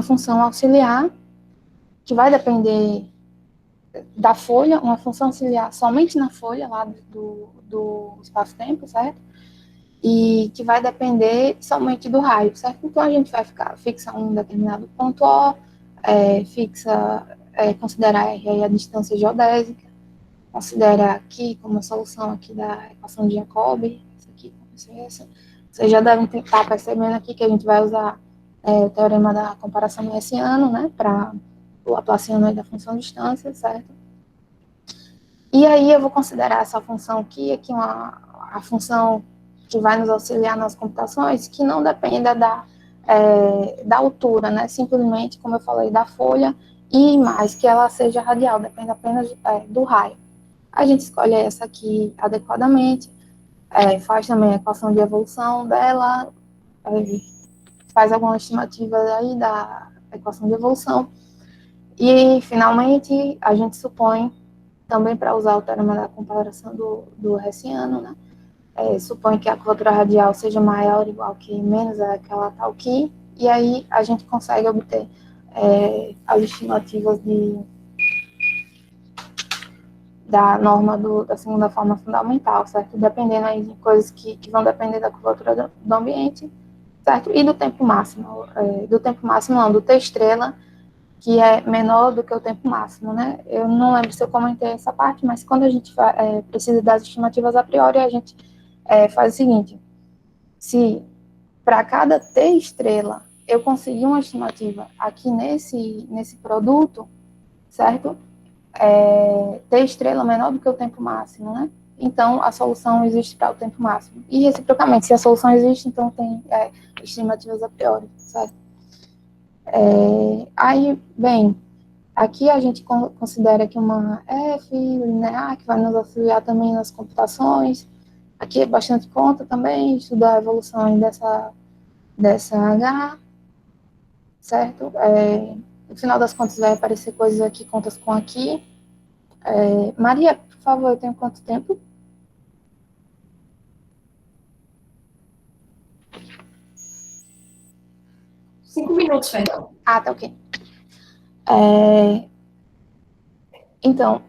função auxiliar, que vai depender da folha, uma função auxiliar somente na folha lá do espaço-tempo, certo? E que vai depender somente do raio, certo? Então, a gente vai fixa um determinado ponto O, considera R aí a distância geodésica, considera aqui como a solução aqui da equação de Jacobi, essa aqui, essa. Vocês já devem estar percebendo aqui que a gente vai usar o teorema da comparação do hessiano, né, para o Laplaciano aí da função de distância, certo? E aí eu vou considerar essa função aqui a função que vai nos auxiliar nas computações, que não dependa da altura, né? Simplesmente, como eu falei, da folha, e mais que ela seja radial, depende apenas do raio. A gente escolhe essa aqui adequadamente, faz também a equação de evolução dela, faz alguma estimativa aí da equação de evolução, e finalmente a gente supõe também para usar o teorema da comparação do hessiano, né? Supõe que a curvatura radial seja maior ou igual que menos aquela tal que, e aí a gente consegue obter as estimativas da norma da segunda forma fundamental, certo? Dependendo aí de coisas que vão depender da curvatura do ambiente, certo? E do tempo máximo, não, do T estrela, que é menor do que o tempo máximo, né? Eu não lembro se eu comentei essa parte, mas quando a gente precisa das estimativas a priori, a gente faz o seguinte: se para cada T estrela eu conseguir uma estimativa aqui nesse produto, certo? T estrela menor do que o tempo máximo, né? Então, a solução existe para o tempo máximo. E, reciprocamente, se a solução existe, então tem estimativas a priori, certo? Aí, bem, aqui a gente considera que uma F linear, que vai nos auxiliar também nas computações. Aqui é bastante conta também, estudar a evolução dessa H, certo? No final das contas vai aparecer coisas aqui, contas com aqui. Maria, por favor, eu tenho quanto tempo? 5 minutos, Fernando. Ah, tá ok. Então,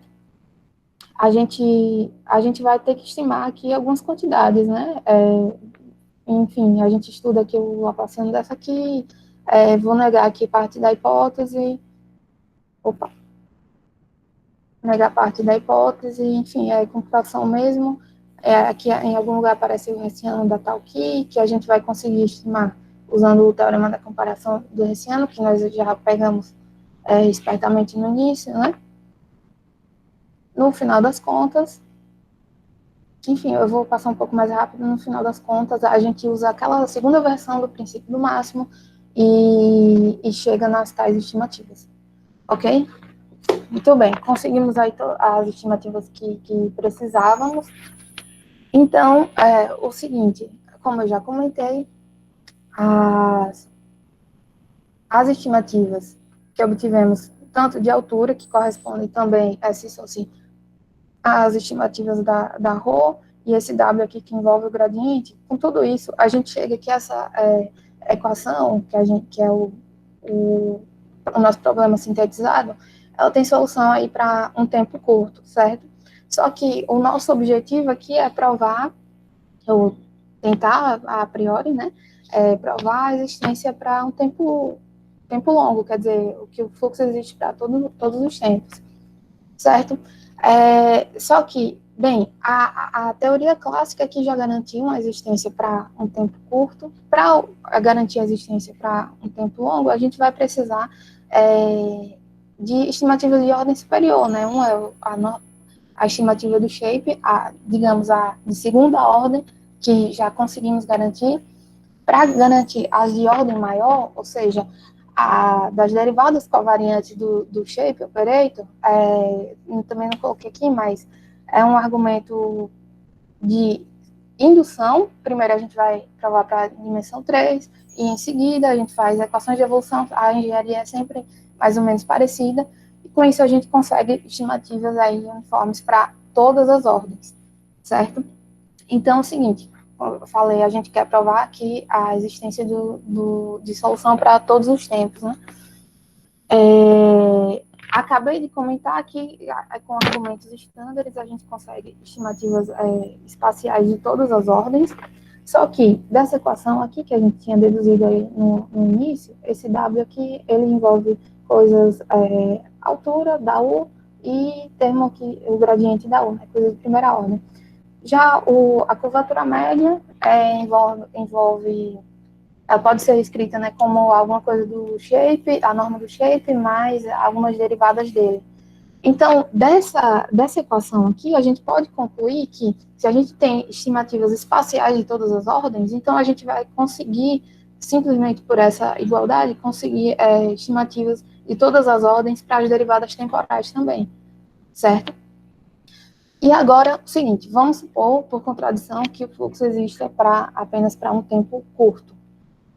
a gente vai ter que estimar aqui algumas quantidades, né? Enfim, a gente estuda aqui o Laplaciano dessa aqui, vou negar aqui parte da hipótese, opa, negar parte da hipótese, enfim, é computação mesmo, aqui em algum lugar aparece o hessiano da tal que a gente vai conseguir estimar usando o teorema da comparação do hessiano, que nós já pegamos espertamente no início, né? No final das contas, enfim, eu vou passar um pouco mais rápido. No final das contas, a gente usa aquela segunda versão do princípio do máximo e chega nas tais estimativas, ok? Muito bem, conseguimos aí as estimativas que precisávamos. Então, o seguinte, como eu já comentei, as estimativas que obtivemos, tanto de altura, que correspondem também, se fosse as estimativas da ρ, e esse W aqui que envolve o gradiente, com tudo isso, a gente chega que essa equação, que é o nosso problema sintetizado, ela tem solução aí para um tempo curto, certo? Só que o nosso objetivo aqui é provar, ou tentar, a priori, né, provar a existência para um tempo longo, quer dizer, que o fluxo existe para todos os tempos, certo? Só que, bem, a teoria clássica que já garantia uma existência para um tempo curto, para garantir a existência para um tempo longo, a gente vai precisar de estimativas de ordem superior, né? Uma é a estimativa do shape, digamos, a de segunda ordem, que já conseguimos garantir. Para garantir as de ordem maior, ou seja, das derivadas covariantes do shape operator, também não coloquei aqui, mas é um argumento de indução. Primeiro a gente vai provar para a dimensão 3, e em seguida a gente faz equações de evolução. A engenharia é sempre mais ou menos parecida, e com isso a gente consegue estimativas aí uniformes para todas as ordens, certo? Então é o seguinte, eu falei, a gente quer provar aqui a existência de solução para todos os tempos, né? Acabei de comentar que com argumentos estándares a gente consegue estimativas espaciais de todas as ordens, só que dessa equação aqui que a gente tinha deduzido aí no início, esse W aqui, ele envolve coisas, altura da U e termo aqui, o gradiente da U, né, coisa de primeira ordem. Já a curvatura média envolve ela pode ser escrita, né, como alguma coisa do shape, a norma do shape, mais algumas derivadas dele. Então, dessa equação aqui, a gente pode concluir que, se a gente tem estimativas espaciais de todas as ordens, então a gente vai conseguir, simplesmente por essa igualdade, conseguir estimativas de todas as ordens para as derivadas temporais também, certo? E agora, o seguinte, vamos supor, por contradição, que o fluxo exista apenas para um tempo curto.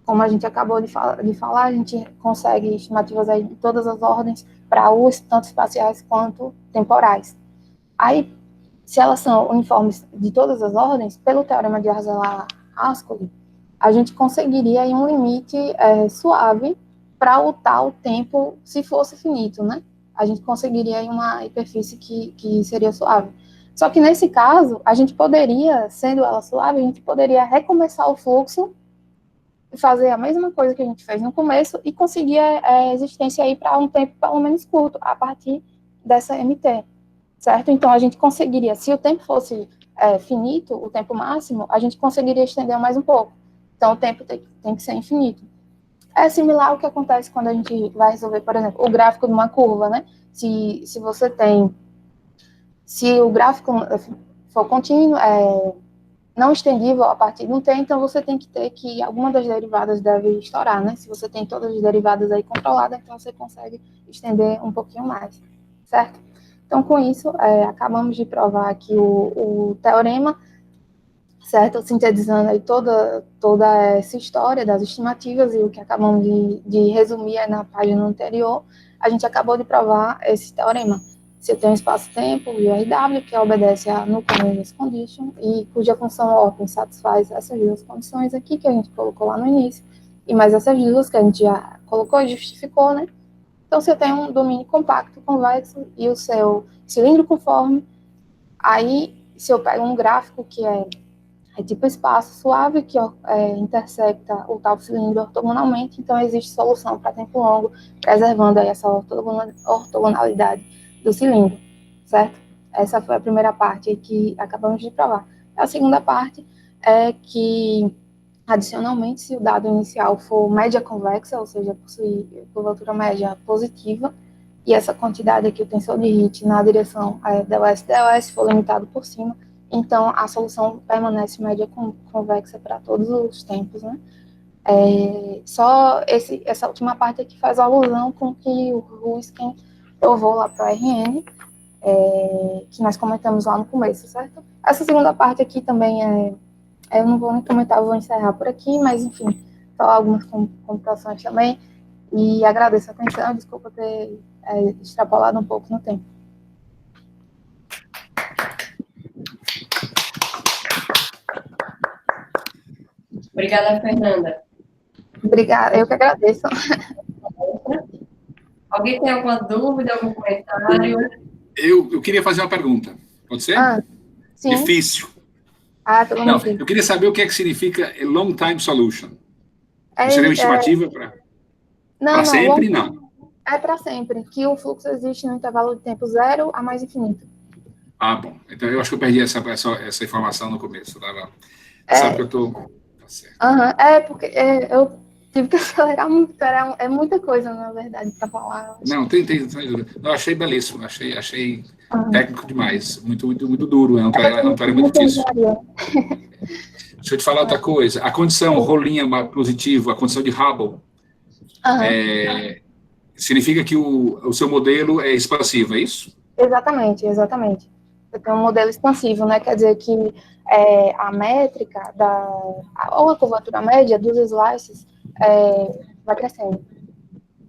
Como a gente acabou de falar, a gente consegue estimativas aí de todas as ordens para os tanto espaciais quanto temporais. Aí, se elas são uniformes de todas as ordens, pelo teorema de Arzelà-Ascoli, a gente conseguiria aí um limite suave para o tal tempo, se fosse finito, né? A gente conseguiria aí uma hiperfície que seria suave. Só que nesse caso, a gente poderia, sendo ela suave, a gente poderia recomeçar o fluxo fazer a mesma coisa que a gente fez no começo e conseguir a existência aí para um tempo pelo menos curto, a partir dessa MT, certo? Então, a gente conseguiria, se o tempo fosse finito, o tempo máximo, a gente conseguiria estender mais um pouco. Então, o tempo tem que ser infinito. É similar ao que acontece quando a gente vai resolver, por exemplo, o gráfico de uma curva, né? Se o gráfico for contínuo, não estendível a partir de um T, então você tem que ter que alguma das derivadas deve estourar, né? Se você tem todas as derivadas aí controladas, então você consegue estender um pouquinho mais, certo? Então, com isso, acabamos de provar aqui o teorema, certo? Sintetizando aí toda essa história das estimativas e o que acabamos de resumir na página anterior, a gente acabou de provar esse teorema. Você tem um espaço-tempo, o RW, que obedece a Newton-Rain's Condition, e cuja função óptima satisfaz essas duas condições aqui, que a gente colocou lá no início, e mais essas duas que a gente já colocou e justificou, né? Então, você tem um domínio compacto, convexo, e o seu cilindro conforme. Aí, se eu pego um gráfico que é tipo espaço suave, que intersecta o tal cilindro ortogonalmente, então existe solução para tempo longo, preservando aí essa ortogonalidade do cilindro, certo? Essa foi a primeira parte que acabamos de provar. A segunda parte é que, adicionalmente, se o dado inicial for média convexa, ou seja, possuir curvatura média positiva, e essa quantidade aqui, o tensor de Hit, na direção ds for limitado por cima, então a solução permanece média convexa para todos os tempos, né? Só essa última parte aqui faz alusão com o que o Huisken provou lá para o RN, que nós comentamos lá no começo, certo? Essa segunda parte aqui também eu não vou nem comentar, eu vou encerrar por aqui, mas enfim, só algumas computações também, e agradeço a atenção, desculpa ter extrapolado um pouco no tempo. Obrigada, Fernanda. Obrigada, eu que agradeço. Alguém tem alguma dúvida, algum comentário? Eu queria fazer uma pergunta. Pode ser? Sim. Difícil. Todo Não, mundo. eu queria saber o que é que significa a long time solution. Seria uma estimativa para sempre? Não. É para sempre, que o fluxo existe no intervalo de tempo zero a mais infinito. Ah, bom. Então, eu acho que eu perdi essa informação no começo. Sabe que eu estou... Tá certo. Porque eu tive que acelerar muito, é muita coisa, na verdade, para falar. Não, tem dúvida. Eu achei belíssimo, achei técnico demais, muito, muito, muito duro, é um teorema muito difícil. Deixa eu te falar outra coisa, a condição rolinha positivo, a condição de Hubble, significa que o seu modelo é expansivo, é isso? Exatamente. Você tem um modelo expansivo, né? Quer dizer que a métrica ou a curvatura média dos slices vai crescendo.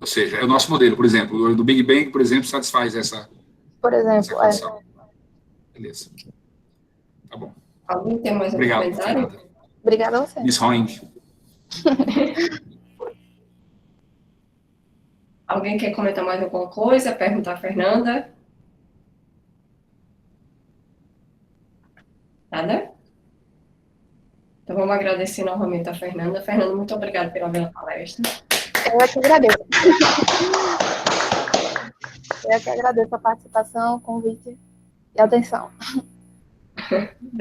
Ou seja, é o nosso modelo, por exemplo, o do Big Bang, por exemplo, satisfaz essa condição. Beleza. Tá bom. Alguém tem mais algum comentário? Obrigada a você. Miss Hoing. Alguém quer comentar mais alguma coisa? Perguntar a Fernanda? Nada? Então, vamos agradecer novamente a Fernanda. Fernanda, muito obrigada pela bela palestra. Eu que agradeço. Eu que agradeço a participação, o convite e a atenção.